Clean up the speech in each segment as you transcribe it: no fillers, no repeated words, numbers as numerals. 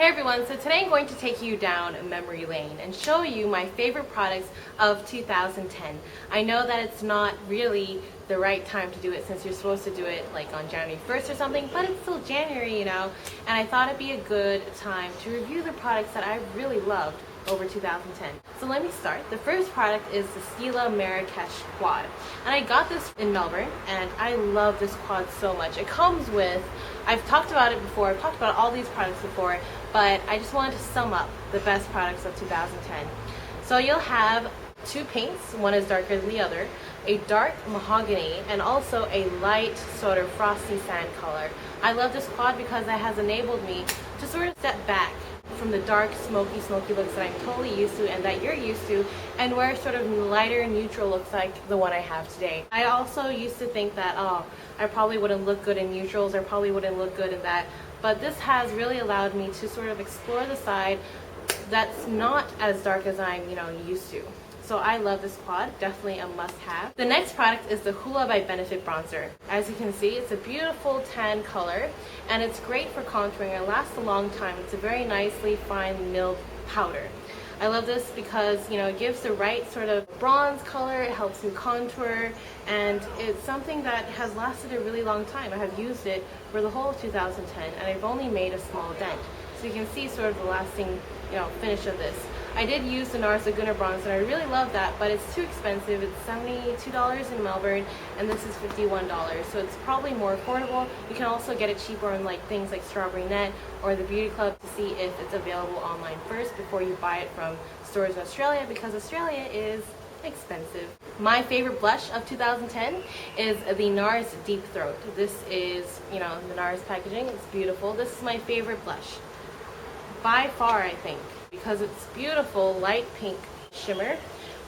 Hey everyone, so today I'm going to take you down memory lane and show you my favorite products of 2010. I know that it's not really the right time to do it since you're supposed to do it like on January 1st or something, but it's still January, and I thought it'd be a good time to review the products that I really loved over 2010. So let me start. The first product is the Stila Marrakesh Quad. And I got this in Melbourne, and I love this quad so much. It comes with, I've talked about it before, I've talked about all these products before, but I just wanted to sum up the best products of 2010. So you'll have two paints, one is darker than the other, a dark mahogany, and also a light sort of frosty sand color. I love this quad because it has enabled me to sort of step back from the dark, smoky looks that I'm totally used to and that you're used to, and wear sort of lighter, neutral looks like the one I have today. I also used to think that, I probably wouldn't look good in neutrals, or probably wouldn't look good in that, but this has really allowed me to sort of explore the side that's not as dark as I'm, used to. So I love this quad, definitely a must-have. The next product is the Hoola by Benefit Bronzer. As you can see, it's a beautiful tan color, and it's great for contouring. It lasts a long time. It's a very nicely fine milled powder. I love this because, it gives the right sort of bronze color, it helps you contour, and it's something that has lasted a really long time. I have used it for the whole of 2010, and I've only made a small dent. So you can see sort of the lasting, finish of this. I did use the NARS Laguna Bronze, and I really love that, but it's too expensive. It's $72 in Melbourne, and this is $51, so it's probably more affordable. You can also get it cheaper on things like Strawberry Net or the Beauty Club to see if it's available online first before you buy it from stores in Australia, because Australia is expensive. My favorite blush of 2010 is the NARS Deep Throat. This is, the NARS packaging. It's beautiful. This is my favorite blush by far, I think, because it's beautiful light pink shimmer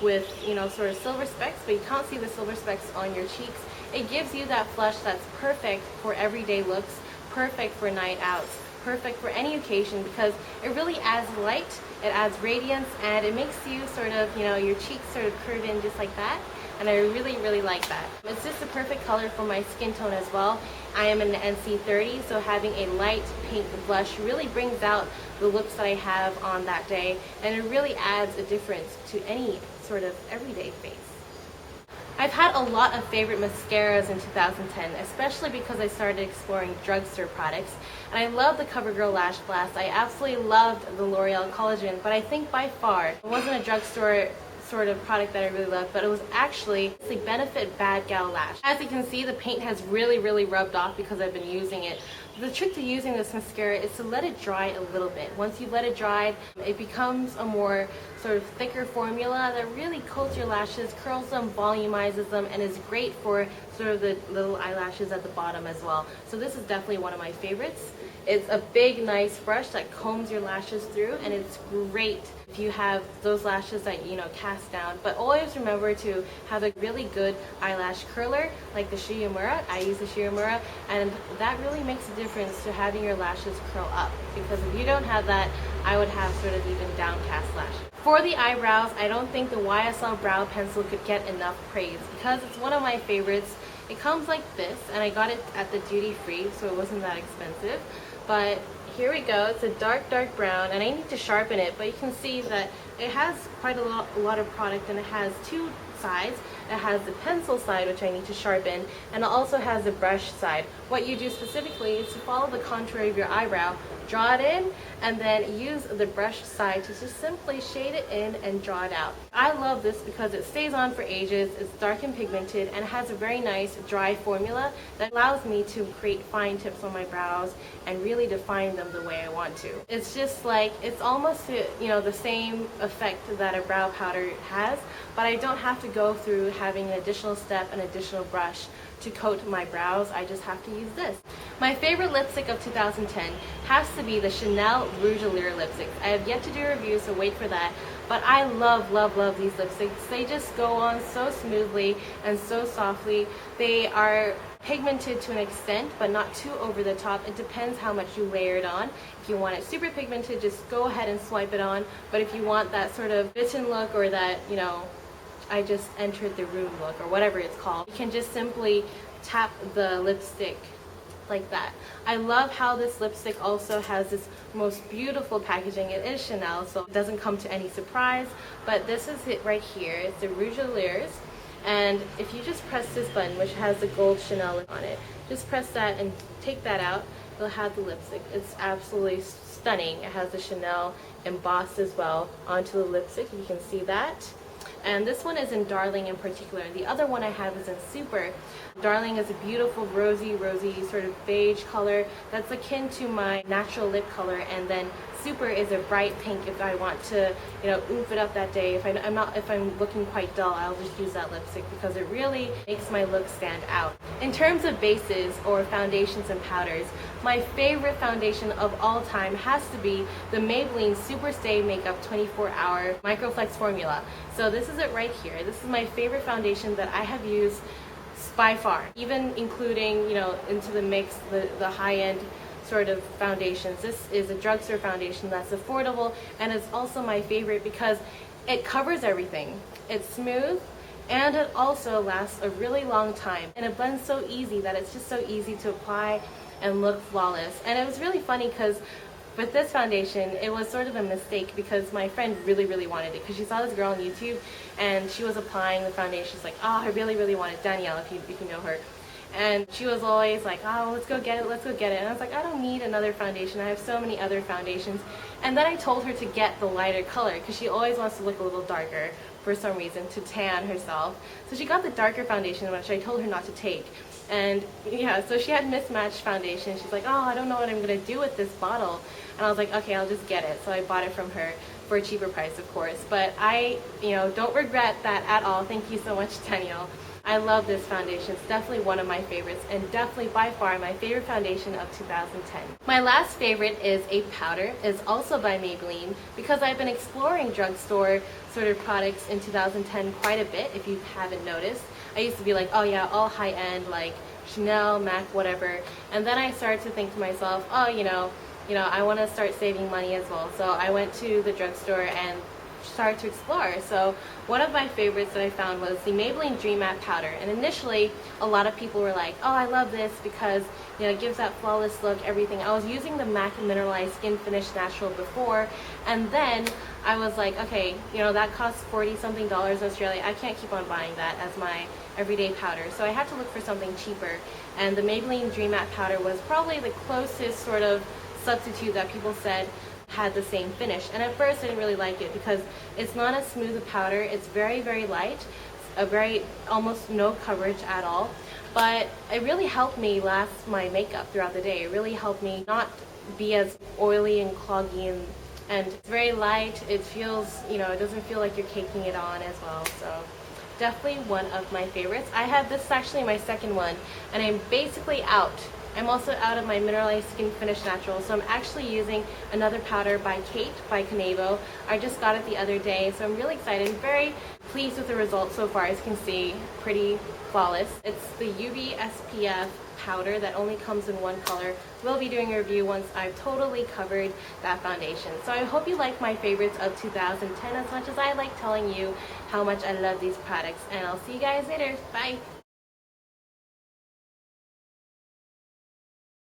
with, sort of silver specks, but you can't see the silver specks on your cheeks. It gives you that flush that's perfect for everyday looks, perfect for night outs, perfect for any occasion, because it really adds light, it adds radiance, and it makes you sort of, your cheeks sort of curve in just like that. And I really, really like that. It's just the perfect color for my skin tone as well. I am an NC30, so having a light pink blush really brings out the looks that I have on that day, and it really adds a difference to any sort of everyday face. I've had a lot of favorite mascaras in 2010, especially because I started exploring drugstore products, and I love the CoverGirl Lash Blast. I absolutely loved the L'Oreal Collagen, but I think by far it wasn't a drugstore sort of product that I really loved, but it was actually the Benefit Bad Gal Lash. As you can see, the paint has really rubbed off because I've been using it. The trick to using this mascara is to let it dry a little bit. Once you let it dry, it becomes a more sort of thicker formula that really coats your lashes, curls them, volumizes them, and is great for sort of the little eyelashes at the bottom as well. So this is definitely one of my favorites. It's a big, nice brush that combs your lashes through, and it's great if you have those lashes that, cast down. But always remember to have a really good eyelash curler, like the Shiomura. I use the Shiomura, and that really makes a difference to having your lashes curl up, because if you don't have that, I would have sort of even downcast lashes. For the eyebrows, I don't think the YSL Brow Pencil could get enough praise, because it's one of my favorites. It comes like this, and I got it at the duty free, so it wasn't that expensive. But here we go. It's a dark brown, and I need to sharpen it, but you can see that it has quite a lot of product, and it has two sides. It has the pencil side, which I need to sharpen, and it also has the brush side. What you do specifically is to follow the contour of your eyebrow, draw it in, and then use the brush side to just simply shade it in and draw it out. I love this because it stays on for ages, it's dark and pigmented, and it has a very nice dry formula that allows me to create fine tips on my brows and really define them the way I want to. It's just like, it's almost, the same effect that a brow powder has, but I don't have to go through having an additional step, an additional brush to coat my brows. I just have to use this. My favorite lipstick of 2010 has to be the Chanel Rouge Allure lipstick. I have yet to do a review, so wait for that. But I love these lipsticks. They just go on so smoothly and so softly. They are pigmented to an extent, but not too over the top. It depends how much you layer it on. If you want it super pigmented, just go ahead and swipe it on. But if you want that sort of bitten look, or that, I just entered the room look, or whatever it's called, you can just simply tap the lipstick like that. I love how this lipstick also has this most beautiful packaging. It is Chanel, so it doesn't come to any surprise, but this is it right here. It's the Rouge à Lèvres, and if you just press this button, which has the gold Chanel on it, just press that and take that out, you'll have the lipstick. It's absolutely stunning. It has the Chanel embossed as well onto the lipstick, if you can see that. And this one is in Darling in particular. The other one I have is in Super. Darling is a beautiful rosy sort of beige color that's akin to my natural lip color, and then Super is a bright pink if I want to, oomph it up that day. If I'm looking quite dull, I'll just use that lipstick because it really makes my look stand out. In terms of bases or foundations and powders, my favorite foundation of all time has to be the Maybelline Super Stay Makeup 24-Hour Microflex Formula. So this is it right here. This is my favorite foundation that I have used by far, even including, into the mix, the high-end sort of foundations. This is a drugstore foundation that's affordable, and it's also my favorite because it covers everything. It's smooth, and it also lasts a really long time, and it blends so easy that it's just so easy to apply and look flawless. And it was really funny because with this foundation, it was sort of a mistake because my friend really wanted it because she saw this girl on YouTube and she was applying the foundation. She's like, oh, I really want it. Danielle, if you know her. And she was always like, oh, let's go get it. And I was like, I don't need another foundation. I have so many other foundations. And then I told her to get the lighter color because she always wants to look a little darker for some reason, to tan herself. So she got the darker foundation, which I told her not to take. And yeah, so she had mismatched foundation. She's like, oh, I don't know what I'm going to do with this bottle. And I was like, okay, I'll just get it. So I bought it from her for a cheaper price, of course. But I, don't regret that at all. Thank you so much, Danielle. I love this foundation. It's definitely one of my favorites, and definitely by far my favorite foundation of 2010. My last favorite is a powder. It's also by Maybelline because I've been exploring drugstore sort of products in 2010 quite a bit, if you haven't noticed. I used to be like, oh yeah, all high-end, like Chanel, MAC, whatever. And then I started to think to myself, oh, I want to start saving money as well. So I went to the drugstore and started to explore. So one of my favorites that I found was the Maybelline Dream Matte Powder. And initially, a lot of people were like, oh, I love this because, it gives that flawless look, everything. I was using the MAC Mineralized Skin Finish Natural before, and then I was like, okay, that costs $40-something in Australia. I can't keep on buying that as my everyday powder. So I had to look for something cheaper. And the Maybelline Dream Matte Powder was probably the closest sort of substitute that people said had the same finish. And at first I didn't really like it because it's not as smooth a powder. It's very light, almost no coverage at all. But it really helped me last my makeup throughout the day. It really helped me not be as oily and cloggy, and it's very light. It feels, it doesn't feel like you're caking it on as well. So definitely one of my favorites. This is actually my second one, and I'm basically out. I'm also out of my Mineralized Skin Finish Natural, so I'm actually using another powder by Kate, by Canevo. I just got it the other day, so I'm really excited. I'm very pleased with the results so far. As you can see, pretty flawless. It's the UV SPF powder that only comes in one color. We'll be doing a review once I've totally covered that foundation. So I hope you like my favorites of 2010 as much as I like telling you how much I love these products. And I'll see you guys later. Bye!